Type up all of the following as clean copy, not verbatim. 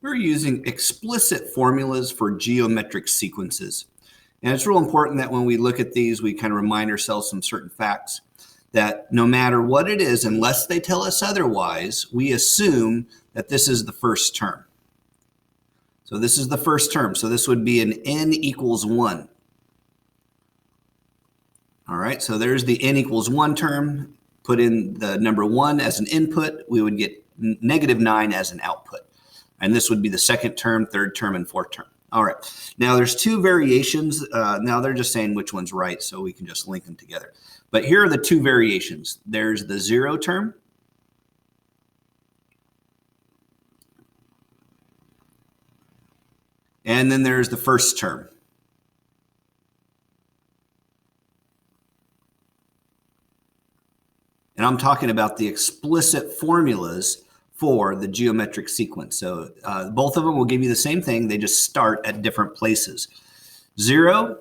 we're using explicit formulas for geometric sequences. And it's real important that when we look at these, we kind of remind ourselves some certain facts that no matter what it is, unless they tell us otherwise, we assume that this is the first term. So this is the first term. So this would be an n equals 1. All right, so there's the n equals 1 term. Put in the number 1 as an input, we would get -9 as an output. And this would be the second term, third term, and fourth term. All right, now there's two variations. Now they're just saying which one's right, so we can just link them together. But here are the two variations. There's the 0 term. And then there's the first term. And I'm talking about the explicit formulas for the geometric sequence. So both of them will give you the same thing. They just start at different places. 0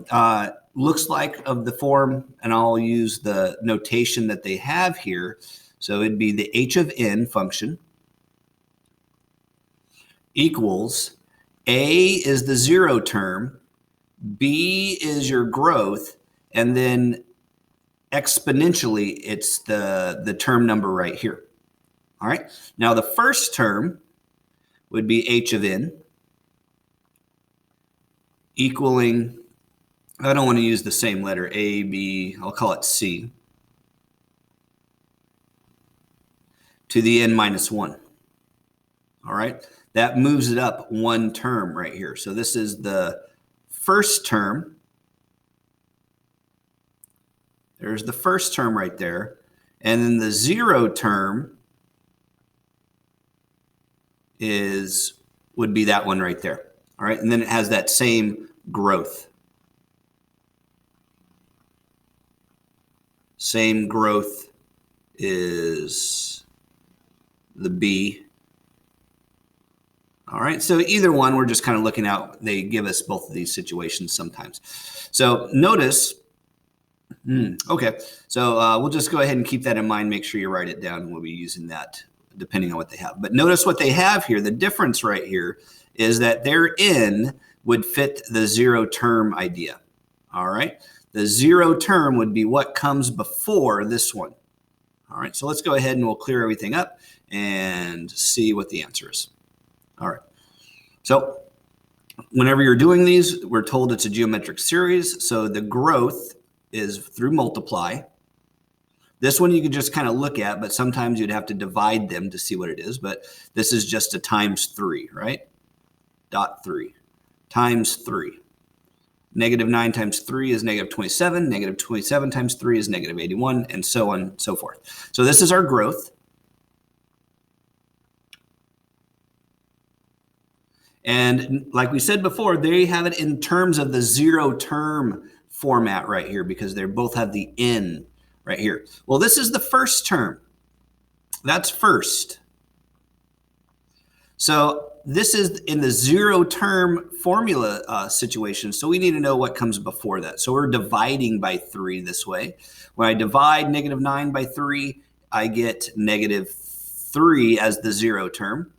looks like of the form, and I'll use the notation that they have here. So it'd be the h of n function equals a is the 0 term, b is your growth, and then exponentially it's the term number right here. All right, now the first term would be h of n equaling, I don't want to use the same letter, A, B, I'll call it C, to the n minus 1. All right, that moves it up one term right here. So this is the first term. There's the first term right there. And then the 0 term would be that one right there. All right, and then it has that same growth. Same growth is the B. All right, so either one, we're just kind of looking out. They give us both of these situations sometimes. So notice, okay, so we'll just go ahead and keep that in mind. Make sure you write it down, and we'll be using that depending on what they have. But notice what they have here. The difference right here is that their n would fit the 0 term idea. All right, the 0 term would be what comes before this one. All right, so let's go ahead and we'll clear everything up and see what the answer is. All right, so whenever you're doing these, we're told it's a geometric series. So the growth is through multiply. This one you could just kind of look at, but sometimes you'd have to divide them to see what it is. But this is just a times 3, right? Dot 3 times 3. -9 times 3 is -27. -27 times 3 is -81, and so on and so forth. So this is our growth. And like we said before, they have it in terms of the 0 term format right here because they both have the n right here. Well, this is the first term. That's first. So this is in the 0 term formula situation. So we need to know what comes before that. So we're dividing by 3 this way. When I divide -9 by 3, I get -3 as the 0 term.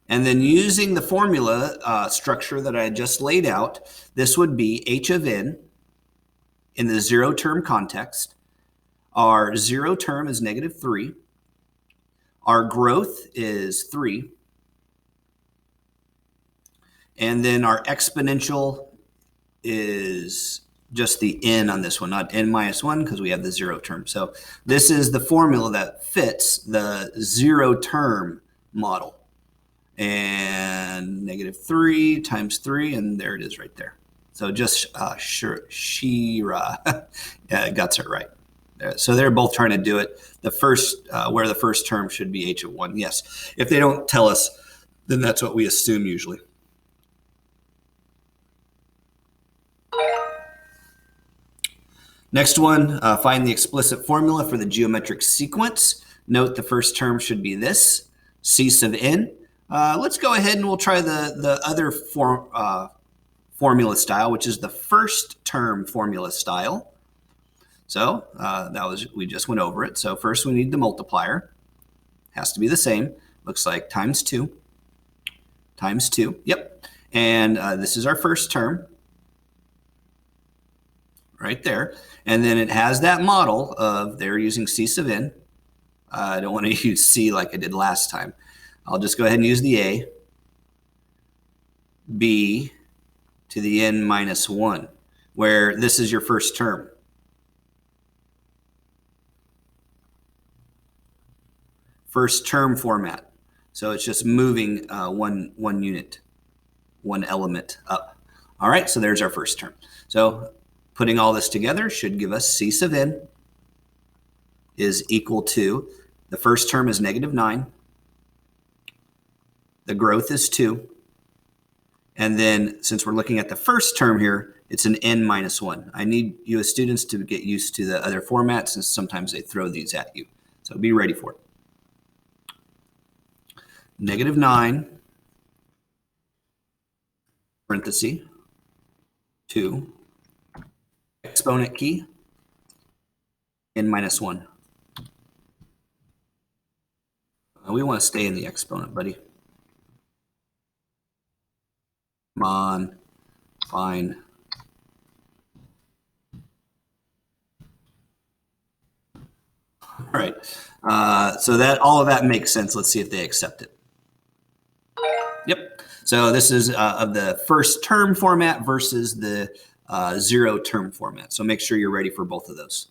And then using the formula structure that I just laid out, this would be h of n in the 0 term context. Our 0 term is -3. Our growth is 3. And then our exponential is just the n on this one, not n minus 1 because we have the 0 term. So this is the formula that fits the 0 term model. And -3 times 3, and there it is right there. So just Shira got it right. So they're both trying to do it. The first, where the first term should be h of 1. Yes, if they don't tell us, then that's what we assume usually. Next one, find the explicit formula for the geometric sequence. Note the first term should be this, c sub n. Let's go ahead and we'll try the other formula style, which is the first term formula style. So we just went over it. So first we need the multiplier. Has to be the same. Looks like times 2. Times 2. Yep. And this is our first term. Right there. And then it has that model of they're using C sub n. I don't want to use C like I did last time. I'll just go ahead and use the A. B to the n minus 1, where this is your first term. First term format. So it's just moving one unit, one element up. All right, so there's our first term. So putting all this together should give us C sub n is equal to, the first term is -9. The growth is 2. And then since we're looking at the first term here, it's an n minus 1. I need you as students to get used to the other formats, and sometimes they throw these at you. So be ready for it. -9, parenthesis, 2, exponent key, n minus 1. We want to stay in the exponent, buddy. Come on, fine. All right, so that all of that makes sense. Let's see if they accept it. Yep. So this is of the first term format versus the 0 term format. So make sure you're ready for both of those.